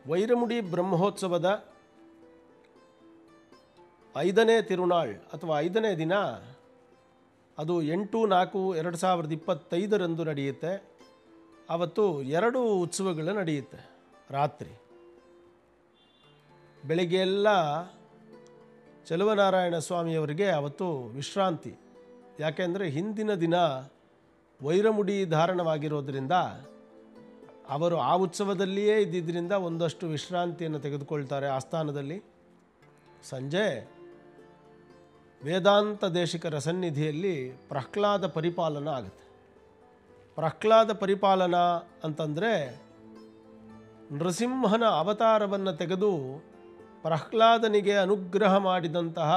ವೈರಮುಡಿ ಬ್ರಹ್ಮೋತ್ಸವದ 5ನೇ ತಿರುನಾಳ್ ಅಥವಾ 5ನೇ ದಿನ, ಅದು 8/4/2025 ನಡೆಯುತ್ತೆ. ಆವತ್ತು 2 ಉತ್ಸವಗಳು ನಡೆಯುತ್ತೆ. ರಾತ್ರಿ ಬೆಳಿಗ್ಗೆ ಎಲ್ಲ ಚಲುವನಾರಾಯಣ ಸ್ವಾಮಿಯವರಿಗೆ ಅವತ್ತು ವಿಶ್ರಾಂತಿ. ಯಾಕೆಂದರೆ ಹಿಂದಿನ ದಿನ ವೈರಮುಡಿ ಧಾರಣವಾಗಿರೋದ್ರಿಂದ ಅವರು ಆ ಉತ್ಸವದಲ್ಲಿಯೇ ಇದ್ದಿದ್ದರಿಂದ ಒಂದಷ್ಟು ವಿಶ್ರಾಂತಿಯನ್ನು ತೆಗೆದುಕೊಳ್ತಾರೆ ಆಸ್ಥಾನದಲ್ಲಿ. ಸಂಜೆ ವೇದಾಂತ ದೇಶಿಕರ ಸನ್ನಿಧಿಯಲ್ಲಿ ಪ್ರಹ್ಲಾದ ಪರಿಪಾಲನ ಆಗುತ್ತೆ. ಪ್ರಹ್ಲಾದ ಪರಿಪಾಲನ ಅಂತಂದರೆ ನೃಸಿಂಹನ ಅವತಾರವನ್ನು ತೆಗೆದು ಪ್ರಹ್ಲಾದನಿಗೆ ಅನುಗ್ರಹ ಮಾಡಿದಂತಹ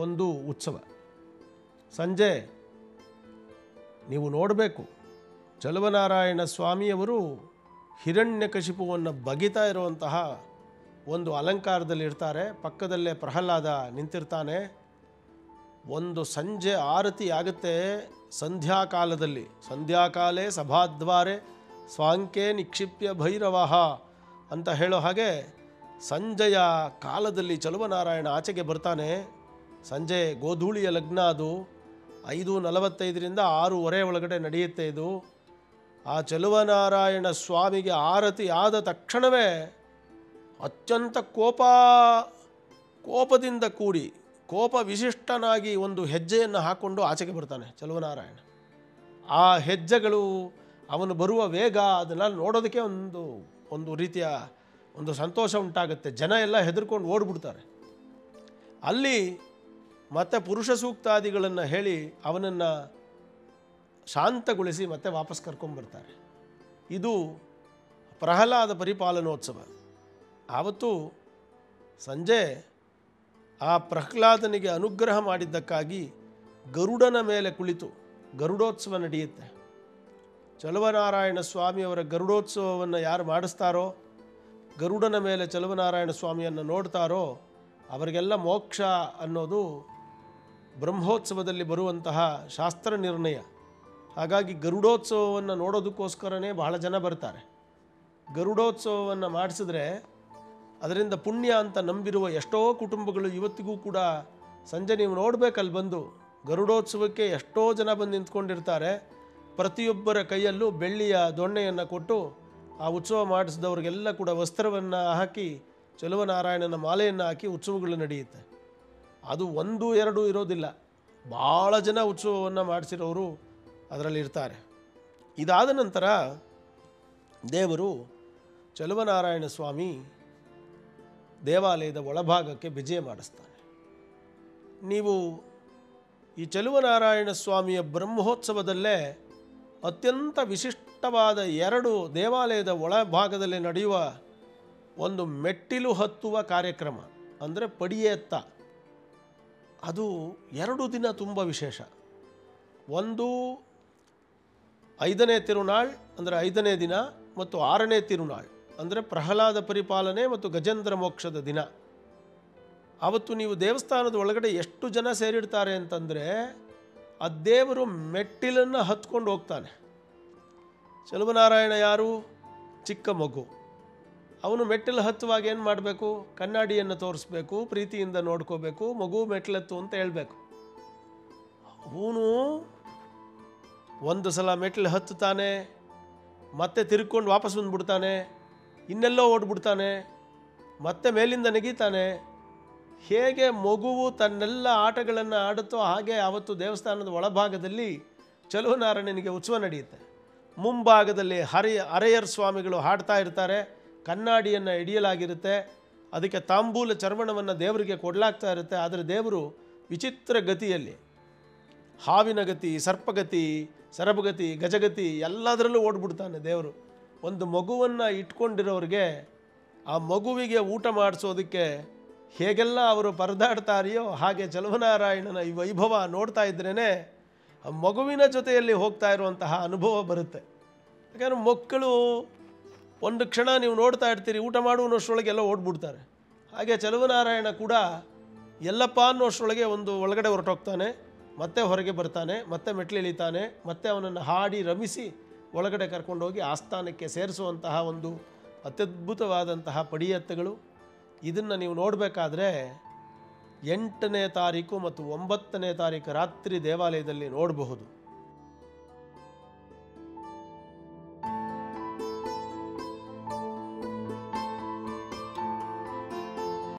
ಒಂದು ಉತ್ಸವ. ಸಂಜೆ ನೀವು ನೋಡಬೇಕು, ಚಲುವನಾರಾಯಣ ಸ್ವಾಮಿಯವರು ಹಿರಣ್ಯಕಶಿಪುವನ್ನು ಬಗಿತಾ ಇರುವಂತಹ ಒಂದು ಅಲಂಕಾರದಲ್ಲಿರ್ತಾರೆ. ಪಕ್ಕದಲ್ಲೇ ಪ್ರಹ್ಲಾದ ನಿಂತಿರ್ತಾನೆ. ಒಂದು ಸಂಜೆ ಆರತಿ ಆಗುತ್ತೆ ಸಂಧ್ಯಾಕಾಲದಲ್ಲಿ. ಸಂಧ್ಯಾಕಾಲೇ ಸಭಾದ್ವಾರೆ ಸ್ವಾಂಕೆ ನಿಕ್ಷಿಪ್ಯ ಭೈರವಃ ಅಂತ ಹೇಳೋ ಹಾಗೆ ಸಂಜೆಯ ಕಾಲದಲ್ಲಿ ಚಲುವನಾರಾಯಣ ಆಚೆಗೆ ಬರ್ತಾನೆ. ಸಂಜೆ ಗೋಧೂಳಿಯ ಲಗ್ನ, ಅದು 5:45 6:30 ಒಳಗಡೆ ನಡೆಯುತ್ತೆ ಇದು. ಆ ಚಲುವನಾರಾಯಣ ಸ್ವಾಮಿಗೆ ಆರತಿ ಆದ ತಕ್ಷಣವೇ ಅತ್ಯಂತ ಕೋಪದಿಂದ ಕೂಡಿ ಕೋಪ ವಿಶಿಷ್ಟನಾಗಿ ಒಂದು ಹೆಜ್ಜೆಯನ್ನು ಹಾಕ್ಕೊಂಡು ಆಚೆಗೆ ಬರ್ತಾನೆ ಚಲುವನಾರಾಯಣ. ಆ ಹೆಜ್ಜೆಗಳು, ಅವನು ಬರುವ ವೇಗ, ಅದನ್ನೆಲ್ಲ ನೋಡೋದಕ್ಕೆ ಒಂದು ರೀತಿಯ ಒಂದು ಸಂತೋಷ ಉಂಟಾಗುತ್ತೆ. ಜನ ಎಲ್ಲ ಹೆದರ್ಕೊಂಡು ಓಡ್ಬಿಡ್ತಾರೆ. ಅಲ್ಲಿ ಮತ್ತೆ ಪುರುಷ ಸೂಕ್ತಾದಿಗಳನ್ನು ಹೇಳಿ ಅವನನ್ನು ಶಾಂತಗೊಳಿಸಿ ಮತ್ತೆ ವಾಪಸ್ ಕರ್ಕೊಂಡ್ಬರ್ತಾರೆ. ಇದು ಪ್ರಹ್ಲಾದ ಪರಿಪಾಲನೋತ್ಸವ. ಆವತ್ತು ಸಂಜೆ ಆ ಪ್ರಹ್ಲಾದನಿಗೆ ಅನುಗ್ರಹ ಮಾಡಿದ್ದಕ್ಕಾಗಿ ಗರುಡನ ಮೇಲೆ ಕುಳಿತು ಗರುಡೋತ್ಸವ ನಡೆಯುತ್ತೆ. ಚಲುವನಾರಾಯಣ ಸ್ವಾಮಿಯವರ ಗರುಡೋತ್ಸವವನ್ನು ಯಾರು ಮಾಡಿಸ್ತಾರೋ, ಗರುಡನ ಮೇಲೆ ಚಲುವನಾರಾಯಣ ಸ್ವಾಮಿಯನ್ನು ನೋಡ್ತಾರೋ ಅವರಿಗೆಲ್ಲ ಮೋಕ್ಷ ಅನ್ನೋದು ಬ್ರಹ್ಮೋತ್ಸವದಲ್ಲಿ ಬರುವಂತಹ ಶಾಸ್ತ್ರ ನಿರ್ಣಯ. ಹಾಗಾಗಿ ಗರುಡೋತ್ಸವವನ್ನು ನೋಡೋದಕ್ಕೋಸ್ಕರನೇ ಬಹಳ ಜನ ಬರ್ತಾರೆ. ಗರುಡೋತ್ಸವವನ್ನು ಮಾಡಿಸಿದ್ರೆ ಅದರಿಂದ ಪುಣ್ಯ ಅಂತ ನಂಬಿರುವ ಎಷ್ಟೋ ಕುಟುಂಬಗಳು ಇವತ್ತಿಗೂ ಕೂಡ ಸಂಜೆ ನೀವು ನೋಡಬೇಕಲ್ಲಿ ಬಂದು ಗರುಡೋತ್ಸವಕ್ಕೆ ಎಷ್ಟೋ ಜನ ಬಂದು ನಿಂತ್ಕೊಂಡಿರ್ತಾರೆ. ಪ್ರತಿಯೊಬ್ಬರ ಕೈಯಲ್ಲೂ ಬೆಳ್ಳಿಯ ದೊಣ್ಣೆಯನ್ನು ಕೊಟ್ಟು ಆ ಉತ್ಸವ ಮಾಡಿಸಿದವ್ರಿಗೆಲ್ಲ ಕೂಡ ವಸ್ತ್ರವನ್ನು ಹಾಕಿ ಚಲುವನಾರಾಯಣನ ಮಾಲೆಯನ್ನು ಹಾಕಿ ಉತ್ಸವಗಳು ನಡೆಯುತ್ತೆ. ಅದು 1-2 ಇರೋದಿಲ್ಲ, ಭಾಳ ಜನ ಉತ್ಸವವನ್ನು ಮಾಡಿಸಿರೋರು ಅದರಲ್ಲಿ ಇರ್ತಾರೆ. ಇದಾದ ನಂತರ ದೇವರು ಚಲುವನಾರಾಯಣ ಸ್ವಾಮಿ ದೇವಾಲಯದ ಒಳಭಾಗಕ್ಕೆ ವಿಜಯ ಮಾಡಿಸ್ತಾನೆ. ನೀವು ಈ ಚಲುವನಾರಾಯಣ ಸ್ವಾಮಿಯ ಬ್ರಹ್ಮೋತ್ಸವದಲ್ಲೇ ಅತ್ಯಂತ ವಿಶಿಷ್ಟವಾದ 2 ದೇವಾಲಯದ ಒಳಭಾಗದಲ್ಲಿ ನಡೆಯುವ ಒಂದು ಮೆಟ್ಟಿಲು ಹತ್ತುವ ಕಾರ್ಯಕ್ರಮ, ಅಂದರೆ ಪಡಿಯೇತ್ತ. ಅದು 2 ದಿನ ತುಂಬ ವಿಶೇಷ. ಒಂದು 5ನೇ ತಿರುನಾಳ್ ಅಂದರೆ 5ನೇ ದಿನ, ಮತ್ತು 6ನೇ ತಿರುನಾಳ್ ಅಂದರೆ ಪ್ರಹ್ಲಾದ ಪರಿಪಾಲನೆ ಮತ್ತು ಗಜೇಂದ್ರ ಮೋಕ್ಷದ ದಿನ. ಆವತ್ತು ನೀವು ದೇವಸ್ಥಾನದ ಒಳಗಡೆ ಎಷ್ಟು ಜನ ಸೇರಿಡ್ತಾರೆ ಅಂತಂದರೆ, ಆ ದೇವರು ಮೆಟ್ಟಿಲನ್ನು ಹತ್ಕೊಂಡು ಹೋಗ್ತಾನೆ. ಚಲುವನಾರಾಯಣ ಯಾರು? ಚಿಕ್ಕ ಮಗು. ಅವನು ಮೆಟ್ಟಿಲು ಹತ್ತುವಾಗ ಏನು ಮಾಡಬೇಕು? ಕನ್ನಡಿಯನ್ನು ತೋರಿಸ್ಬೇಕು, ಪ್ರೀತಿಯಿಂದ ನೋಡ್ಕೋಬೇಕು, ಮಗು ಮೆಟ್ಟಿಲತ್ತು ಅಂತ ಹೇಳಬೇಕು. ಅವನು ಒಂದು ಸಲ ಮೆಟ್ಟಿಲು ಹತ್ತುತ್ತಾನೆ, ಮತ್ತೆ ತಿರ್ಕೊಂಡು ವಾಪಸ್ ಬಂದುಬಿಡ್ತಾನೆ, ಇನ್ನೆಲ್ಲೋ ಓಡ್ಬಿಡ್ತಾನೆ, ಮತ್ತೆ ಮೇಲಿಂದ ನೆಗೀತಾನೆ. ಹೇಗೆ ಮಗುವು ತನ್ನೆಲ್ಲ ಆಟಗಳನ್ನು ಆಡುತ್ತೋ ಹಾಗೆ ಆವತ್ತು ದೇವಸ್ಥಾನದ ಒಳಭಾಗದಲ್ಲಿ ಚಲುವನಾರಾಯಣನಿಗೆ ಉತ್ಸವ ನಡೆಯುತ್ತೆ. ಮುಂಭಾಗದಲ್ಲಿ ಅರೆಯರ್ ಸ್ವಾಮಿಗಳು ಹಾಡ್ತಾ ಇರ್ತಾರೆ. ಕನ್ನಡಿಯನ್ನು ಹಿಡಿಯಲಾಗಿರುತ್ತೆ. ಅದಕ್ಕೆ ತಾಂಬೂಲ ಚರ್ವಣವನ್ನು ದೇವರಿಗೆ ಕೊಡಲಾಗ್ತಾ ಇರುತ್ತೆ. ಆದರೆ ದೇವರು ವಿಚಿತ್ರ ಗತಿಯಲ್ಲಿ, ಹಾವಿನ ಗತಿ, ಸರ್ಪಗತಿ, ಸರಬಗತಿ, ಗಜಗತಿ ಎಲ್ಲದರಲ್ಲೂ ಓಡ್ಬಿಡ್ತಾನೆ ದೇವರು. ಒಂದು ಮಗುವನ್ನು ಇಟ್ಕೊಂಡಿರೋರಿಗೆ ಆ ಮಗುವಿಗೆ ಊಟ ಮಾಡಿಸೋದಕ್ಕೆ ಹೇಗೆಲ್ಲ ಅವರು ಪರದಾಡ್ತಾರೆಯೋ ಹಾಗೆ ಚಲುವನಾರಾಯಣನ ಈ ವೈಭವ ನೋಡ್ತಾ ಇದ್ರೇ ಆ ಮಗುವಿನ ಜೊತೆಯಲ್ಲಿ ಹೋಗ್ತಾ ಇರುವಂತಹ ಅನುಭವ ಬರುತ್ತೆ. ಯಾಕಂದರೆ ಮಕ್ಕಳು ಒಂದು ಕ್ಷಣ ನೀವು ನೋಡ್ತಾ ಇರ್ತೀರಿ, ಊಟ ಮಾಡುವಷ್ಟರೊಳಗೆ ಎಲ್ಲ ಓಡ್ಬಿಡ್ತಾರೆ. ಹಾಗೆ ಚಲುವನಾರಾಯಣ ಕೂಡ ಎಲ್ಲಪ್ಪ ಅನ್ನೋಷ್ಟರೊಳಗೆ ಒಂದು ಒಳಗಡೆ ಹೊರಟೋಗ್ತಾನೆ, ಮತ್ತೆ ಹೊರಗೆ ಬರ್ತಾನೆ, ಮತ್ತೆ ಮೆಟ್ಲು ಇಳಿತಾನೆ, ಮತ್ತೆ ಅವನನ್ನು ಹಾಡಿ ರಮಿಸಿ ಒಳಗಡೆ ಕರ್ಕೊಂಡೋಗಿ ಆಸ್ಥಾನಕ್ಕೆ ಸೇರಿಸುವಂತಹ ಒಂದು ಅತ್ಯದ್ಭುತವಾದಂತಹ ಪಡಿಯತ್ತಗಳು. ಇದನ್ನು ನೀವು ನೋಡಬೇಕಾದ್ರೆ 8ನೇ ತಾರೀಕು ಮತ್ತು 9ನೇ ತಾರೀಕು ರಾತ್ರಿ ದೇವಾಲಯದಲ್ಲಿ ನೋಡಬಹುದು.